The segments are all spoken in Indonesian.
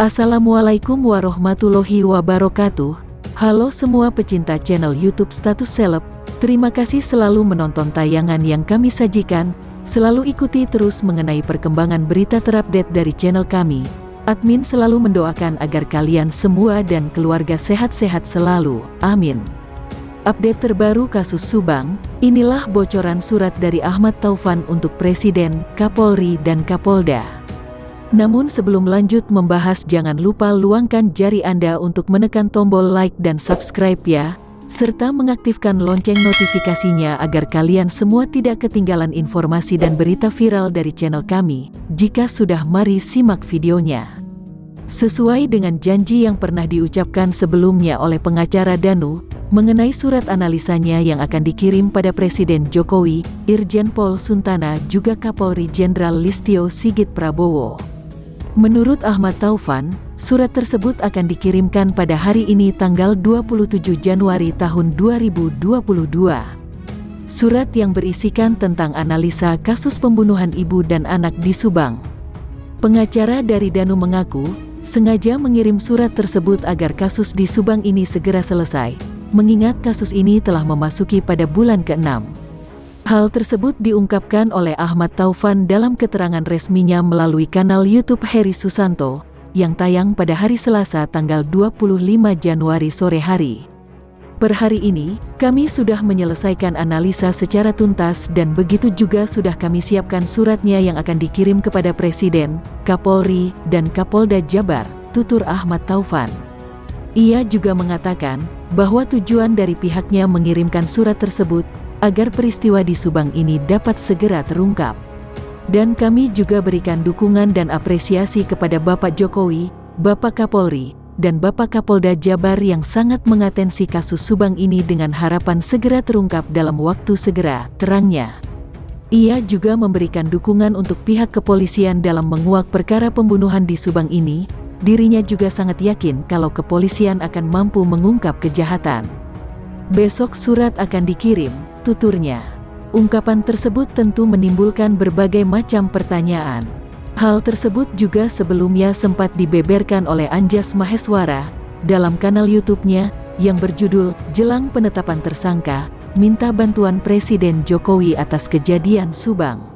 Assalamualaikum warahmatullahi wabarakatuh. Halo semua pecinta channel YouTube Status Seleb. Terima kasih selalu menonton tayangan yang kami sajikan. Selalu ikuti terus mengenai perkembangan berita terupdate dari channel kami. Admin selalu mendoakan agar kalian semua dan keluarga sehat-sehat selalu. Amin. Update terbaru kasus Subang. Inilah bocoran surat dari Ahmad Taufan untuk Presiden, Kapolri, dan Kapolda. Namun sebelum lanjut membahas, jangan lupa luangkan jari Anda untuk menekan tombol like dan subscribe ya, serta mengaktifkan lonceng notifikasinya agar kalian semua tidak ketinggalan informasi dan berita viral dari channel kami. Jika sudah, mari simak videonya. Sesuai dengan janji yang pernah diucapkan sebelumnya oleh pengacara Danu, mengenai surat analisanya yang akan dikirim pada Presiden Jokowi, Irjen Pol Suntana juga Kapolri Jenderal Listio Sigit Prabowo. Menurut Ahmad Taufan, surat tersebut akan dikirimkan pada hari ini tanggal 27 Januari tahun 2022. Surat yang berisikan tentang analisa kasus pembunuhan ibu dan anak di Subang. Pengacara dari Danu mengaku, sengaja mengirim surat tersebut agar kasus di Subang ini segera selesai, mengingat kasus ini telah memasuki pada bulan ke-6. Hal tersebut diungkapkan oleh Ahmad Taufan dalam keterangan resminya melalui kanal YouTube Heri Susanto, yang tayang pada hari Selasa tanggal 25 Januari sore hari. Per hari ini, kami sudah menyelesaikan analisa secara tuntas dan begitu juga sudah kami siapkan suratnya yang akan dikirim kepada Presiden, Kapolri, dan Kapolda Jabar, tutur Ahmad Taufan. Ia juga mengatakan bahwa tujuan dari pihaknya mengirimkan surat tersebut agar peristiwa di Subang ini dapat segera terungkap. Dan kami juga berikan dukungan dan apresiasi kepada Bapak Jokowi, Bapak Kapolri, dan Bapak Kapolda Jabar yang sangat mengatensi kasus Subang ini dengan harapan segera terungkap dalam waktu segera, terangnya. Ia juga memberikan dukungan untuk pihak kepolisian dalam menguak perkara pembunuhan di Subang ini. Dirinya juga sangat yakin kalau kepolisian akan mampu mengungkap kejahatan. Besok surat akan dikirim, tuturnya. Ungkapan tersebut tentu menimbulkan berbagai macam pertanyaan. Hal tersebut juga sebelumnya sempat dibeberkan oleh Anjas Maheswara dalam kanal YouTube-nya yang berjudul Jelang Penetapan Tersangka, Minta Bantuan Presiden Jokowi atas Kejadian Subang.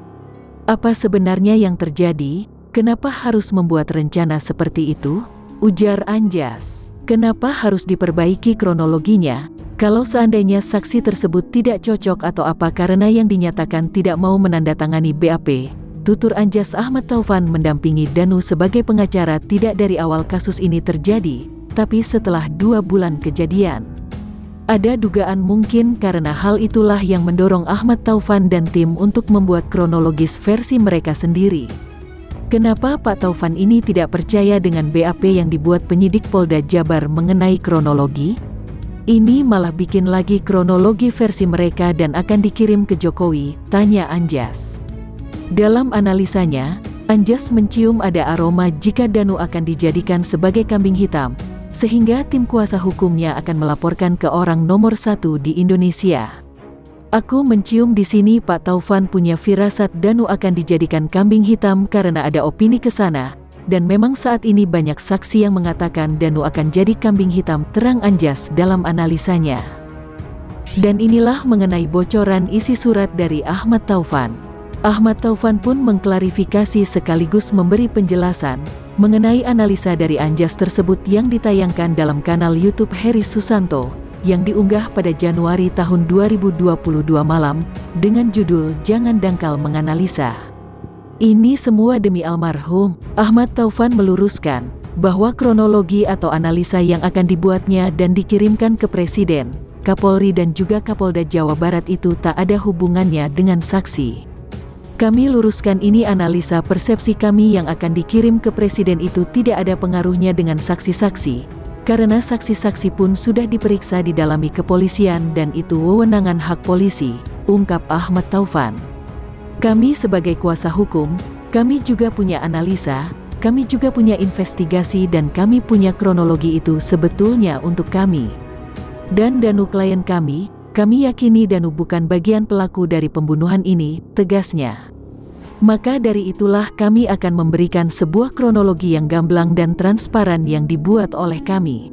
Apa sebenarnya yang terjadi? Kenapa harus membuat rencana seperti itu? Ujar Anjas. Kenapa harus diperbaiki kronologinya? Kalau seandainya saksi tersebut tidak cocok atau apa karena yang dinyatakan tidak mau menandatangani BAP, tutur Anjas. Ahmad Taufan mendampingi Danu sebagai pengacara tidak dari awal kasus ini terjadi, tapi setelah 2 bulan kejadian. Ada dugaan mungkin karena hal itulah yang mendorong Ahmad Taufan dan tim untuk membuat kronologis versi mereka sendiri. Kenapa Pak Taufan ini tidak percaya dengan BAP yang dibuat penyidik Polda Jabar mengenai kronologi? Ini malah bikin lagi kronologi versi mereka dan akan dikirim ke Jokowi, tanya Anjas. Dalam analisanya, Anjas mencium ada aroma jika Danu akan dijadikan sebagai kambing hitam, sehingga tim kuasa hukumnya akan melaporkan ke orang nomor 1 di Indonesia. Aku mencium di sini Pak Taufan punya firasat Danu akan dijadikan kambing hitam karena ada opini ke sana. Dan memang saat ini banyak saksi yang mengatakan Danu akan jadi kambing hitam, terang Anjas dalam analisanya. Dan inilah mengenai bocoran isi surat dari Ahmad Taufan. Ahmad Taufan pun mengklarifikasi sekaligus memberi penjelasan mengenai analisa dari Anjas tersebut yang ditayangkan dalam kanal YouTube Heri Susanto yang diunggah pada Januari tahun 2022 malam dengan judul Jangan Dangkal Menganalisa. Ini semua demi almarhum. Ahmad Taufan meluruskan bahwa kronologi atau analisa yang akan dibuatnya dan dikirimkan ke Presiden, Kapolri dan juga Kapolda Jawa Barat itu tak ada hubungannya dengan saksi. Kami luruskan ini analisa persepsi kami yang akan dikirim ke Presiden itu tidak ada pengaruhnya dengan saksi-saksi, karena saksi-saksi pun sudah diperiksa didalami kepolisian dan itu wewenangan hak polisi, ungkap Ahmad Taufan. Kami sebagai kuasa hukum, kami juga punya analisa, kami juga punya investigasi dan kami punya kronologi itu sebetulnya untuk kami. Dan Danu klien kami yakini Danu bukan bagian pelaku dari pembunuhan ini, tegasnya. Maka dari itulah kami akan memberikan sebuah kronologi yang gamblang dan transparan yang dibuat oleh kami.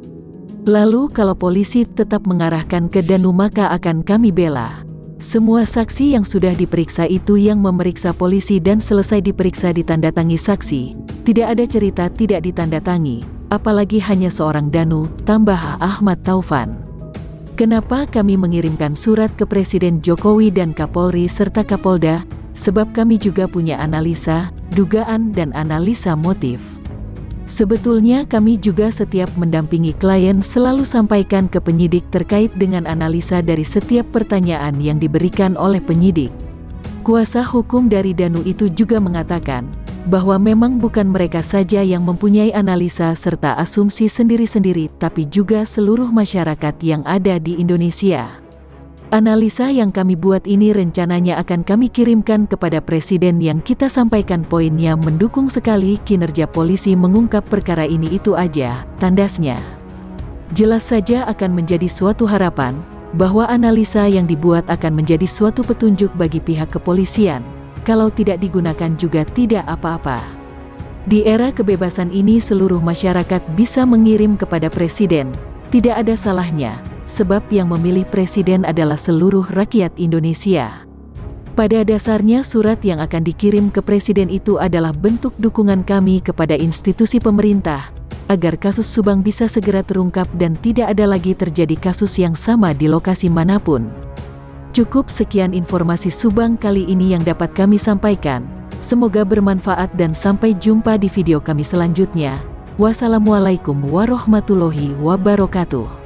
Lalu kalau polisi tetap mengarahkan ke Danu maka akan kami bela. Semua saksi yang sudah diperiksa itu yang memeriksa polisi dan selesai diperiksa ditandatangi saksi. Tidak ada cerita tidak ditandatangi, apalagi hanya seorang Danu, tambah Ahmad Taufan. Kenapa kami mengirimkan surat ke Presiden Jokowi dan Kapolri serta Kapolda? Sebab kami juga punya analisa, dugaan dan analisa motif. Sebetulnya kami juga setiap mendampingi klien selalu sampaikan ke penyidik terkait dengan analisa dari setiap pertanyaan yang diberikan oleh penyidik. Kuasa hukum dari Danu itu juga mengatakan bahwa memang bukan mereka saja yang mempunyai analisa serta asumsi sendiri-sendiri, tapi juga seluruh masyarakat yang ada di Indonesia. Analisa yang kami buat ini rencananya akan kami kirimkan kepada Presiden yang kita sampaikan poinnya mendukung sekali kinerja polisi mengungkap perkara ini, itu aja, tandasnya. Jelas saja akan menjadi suatu harapan bahwa analisa yang dibuat akan menjadi suatu petunjuk bagi pihak kepolisian. Kalau tidak digunakan juga tidak apa-apa. Di era kebebasan ini seluruh masyarakat bisa mengirim kepada Presiden, tidak ada salahnya. Sebab yang memilih presiden adalah seluruh rakyat Indonesia. Pada dasarnya surat yang akan dikirim ke presiden itu adalah bentuk dukungan kami kepada institusi pemerintah, agar kasus Subang bisa segera terungkap dan tidak ada lagi terjadi kasus yang sama di lokasi manapun. Cukup sekian informasi Subang kali ini yang dapat kami sampaikan. Semoga bermanfaat dan sampai jumpa di video kami selanjutnya. Wassalamualaikum warahmatullahi wabarakatuh.